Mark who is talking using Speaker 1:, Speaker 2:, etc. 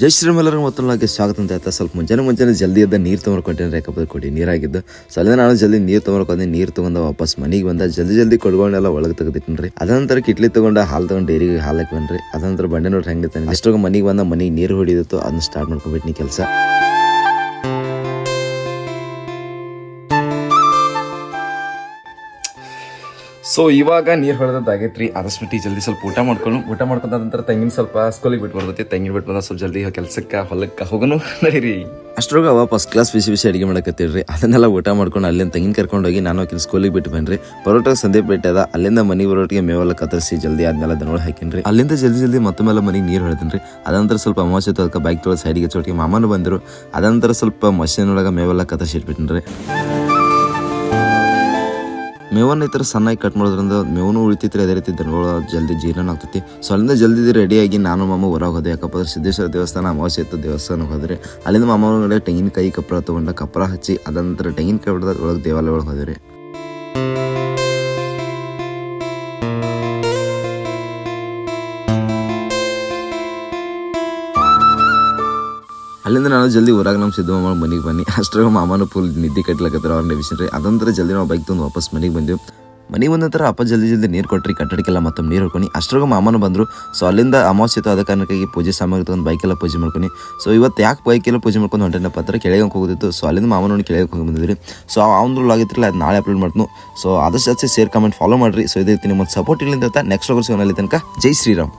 Speaker 1: ಜೈ ಶ್ರೀರಾಮ್ ಎಲ್ಲರಿಗೂ ಮತ್ತೊಂದು ಸ್ವಾಗತ ಅಂತ ಹೇಳ್ತಾ ಸ್ವಲ್ಪ ಮುಂಜಾನೆ ಜಲ್ದಿ ಎದ್ದ ನೀರು ತೊಗೊಂಡ್ಕೊಟ್ಟೇನೆ ಯಾಕಪ್ಪ ಕೊಡಿ ನೀರಾಗಿದ್ದು ಸೊ ಅಲ್ಲೇ ನಾನು ಜಲ್ದಿ ನೀರು ತೊಗೊಂಡ್ಕೊಂಡೆ ನೀರು ತೊಗೊಂಡ ವಾಪಸ್ ಮನೆಗೆ ಬಂದ ಜಲ್ದಿ ಕೊಡ್ಕೊಂಡೆಲ್ಲ ಒಳಗೆ ತೆಗೆದಿಟ್ಟನ್ರಿ ಅದಂತರ ಕಿಟ್ಲಿ ತೊಗೊಂಡು ಹಾಲು ತೊಗೊಂಡು ಡೈರಿಗೆ ಹಾಲಕ್ಕೆ ಬನ್ರಿ ಅದಂತರ ಬಂಡೆ ನೋಡ್ರಿ ಹೆಂಗಿರ್ತಾನೆ ಅಷ್ಟೊಂದು ಮನೆಗೆ ಬಂದ ಮನೆಗೆ ನೀರು ಹೊಡಿದಿತ್ತು ಅದನ್ನ ಸ್ಟಾರ್ಟ್ ಮಾಡ್ಕೊಂಡ್ಬಿಟ್ನಿ ಕೆಲಸ. ಸೊ ಇವಾಗ ನೀರು ಹೊಡೆದಾಗೈತ್ರಿ ಆದಷ್ಟು ಜಲ್ದಿ ಸ್ವಲ್ಪ ಊಟ ಮಾಡ್ಕೊಂಡ ನಂತರ ತೆಂಗಿನ ಸ್ವಲ್ಪ ಸ್ಕೂಲಿಗೆ ಬಿಟ್ಟು ಬರ್ತೈತಿ. ತೆಂಗಿನ ಬಿಟ್ಟು ಬಂದ ಸ್ವಲ್ಪ ಜಲ್ದಿ ಕೆಲಸಕ್ಕೆ ಹೊಲಕ್ಕೆ ಹೋಗೋನು ನಡೀರಿ. ಅಷ್ಟ್ರಾಗ ಅವ ಫಸ್ಟ್ ಕ್ಲಾಸ್ ಬಿಸಿ ಅಡುಗೆ ಮಾಡಕತ್ತೀರಿ ಅದನ್ನೆಲ್ಲ ಊಟ ಮಾಡ್ಕೊಂಡು ಅಲ್ಲಿಂದ ತೆಂಗಿನ ಕರ್ಕೊಂಡು ಹೋಗಿ ನಾನು ಆಕಿನ ಸ್ಕೂಲಿಗೆ ಬಿಟ್ಟು ಬನ್ರಿ. ಬರೋಟಾಗ ಸಂದೀಪ್ ಭೇಟಿ ಅದ ಅಲ್ಲಿಂದ ಮನೆಗೆ ಬರೋಟಿಗೆ ಮೇವೆಲ್ಲ ಕತ್ತರಿಸಿ ಜಲ್ದಿ ಆದ್ಮೇಲೆ ದನಗಳು ಹಾಕಿನ್ರಿ. ಅಲ್ಲಿಂದ ಜಲ್ದಿ ಮತ್ತೊಮ್ಮೆಲ್ಲ ಮನೆಗೆ ನೀರು ಹೊಡೆದ್ರಿ. ಅದಂತರ ಸ್ವಲ್ಪ ಅಮಾವಾಸ್ಯೆ ಅದಕ್ಕೆ ಬೈಕ್ ತೊಗೊಳ್ ಸೈಡಿಗೆ ಚೋಟಿಗೆ ಮಾಮನು ಬಂದರು. ಅದಂತರ ಸ್ವಲ್ಪ ಮಷೀನ್ ಒಳಗೆ ಮೇವೆಲ್ಲ ಕತ್ತರಿಸಿ ಇಟ್ಬಿಟ್ರಿ. ಮೇವನ್ನ ಈ ಥರ ಸಣ್ಣಾಗಿ ಕಟ್ ಮಾಡೋದ್ರಿಂದ ಮೇವನು ಉಳಿತೈತ್ರಿ, ಅದೇ ರೀತಿ ದನಗಳು ಜಲ್ದಿ ಜೀರ್ಣ ಆಗ್ತೈತಿ. ಸೊ ಅಲ್ಲಿಂದ ಜಲ್ದಿ ರೆಡಿಯಾಗಿ ನಾನು ಮಾಮ ಹೊರಗೆ ಹೋದೆ. ಯಾಕಪ್ಪ ಅಂದ್ರೆ ಸಿದ್ದೇಶ್ವರ ದೇವಸ್ಥಾನ ಅಮಾವಾಸ್ಯೆ ಇತ್ತು ದೇವಸ್ಥಾನಕ್ಕೆ ಹೋದ್ರೆ ಅಲ್ಲಿಂದ ಮಾಮನ ತೆಂಗಿನಕಾಯಿ ಕಪ್ಪರ ತೊಗೊಂಡ ಕಪ್ಪರ ಹಚ್ಚಿ ಅದಂತರ ತೆಂಗಿನಕಾಯಿ ಹೊಡೆದ ಒಳಗೆ ದೇವಾಲಯ ಒಳಗೆ ಹೋದ್ರಿ. ಅಲ್ಲಿಂದ ನಾನು ಜಲ್ದಿ ಊರಾಗ ನಮ್ಮ ಸಿದ್ದು ಮಾಮ ಮನೆಗೆ ಬನ್ನಿ. ಅಷ್ಟರಾಗ ಮಾಮನು ಫುಲ್ ನಿದ್ದೆ ಕಟ್ಲಕತ್ತಾರ ಅವ್ರನ್ನ ಎಬ್ಬಿಸಿನ್ರಿ. ಅದಂತರ ಜಲ್ದಿ ನಾವು ಬೈಕ್ ತಂದು ವಾಪಸ್ ಮನೆಗೆ ಬಂದೆವು. ಮನೆಗೆ ಬಂದ ನಂತರ ಅಪ್ಪ ಜಲ್ದಿ ನೀರು ಕೊಟ್ರಿ ಕಟ್ಟಡಕ್ಕೆಲ್ಲ ಮತ್ತೊಮ್ಮೆ ನೀರು ಹೊಡ್ಕೊಂಡು. ಅಷ್ಟರಾಗ ಮಾಮನು ಬಂದರು. ಸೊ ಅಲ್ಲಿಂದ ಅಮಾವಾಸ್ಯೆ ಇತ್ತು, ಅದ ಕಾರಣಕ್ಕಾಗಿ ಪೂಜೆ ಸಾಮಗ್ರಿ ತೊಗೊಂಡು ಬೈಕೆಲ್ಲ ಪೂಜೆ ಮಾಡ್ಕೊಂಡು. ಸೊ ಇವತ್ತು ಯಾಕೆ ಬೈಕೆಲ್ಲ ಪೂಜೆ ಮಾಡ್ಕೊಂಡು ಹೊಂಟೇನಪ್ಪ ಹತ್ರ ಕೆಳಗೆ ಹೋಗೋದಿತ್ತು. ಸೊ ಅಲ್ಲಿಂದ ಮಾಮನ ಕೆಳಗೆ ಹೋಗಿ ಬಂದಿದ್ರಿ. ಸೊ ಅವ್ನು ಆಗಿತ್ತಿರಲ್ಲ ಅದು ನಾಳೆ ಅಪ್ಲೋಡ್ ಮಾಡ್ತು. ಸೊ ಆದಷ್ಟು ಶೇರ್ ಕಮೆಂಟ್ ಫಾಲೋ ಮಾಡಿರಿ. ಸೊ ಇದೇ ರೀತಿ ನಿಮ್ಮ ಸಪೋರ್ಟ್ ಇಲ್ಲಿಂದ ನೆಕ್ಸ್ಟ್ ಸಿಗೋಣ. ಅಲ್ಲಿ ತನಕ ಜೈ ಶ್ರೀರಾಮ್.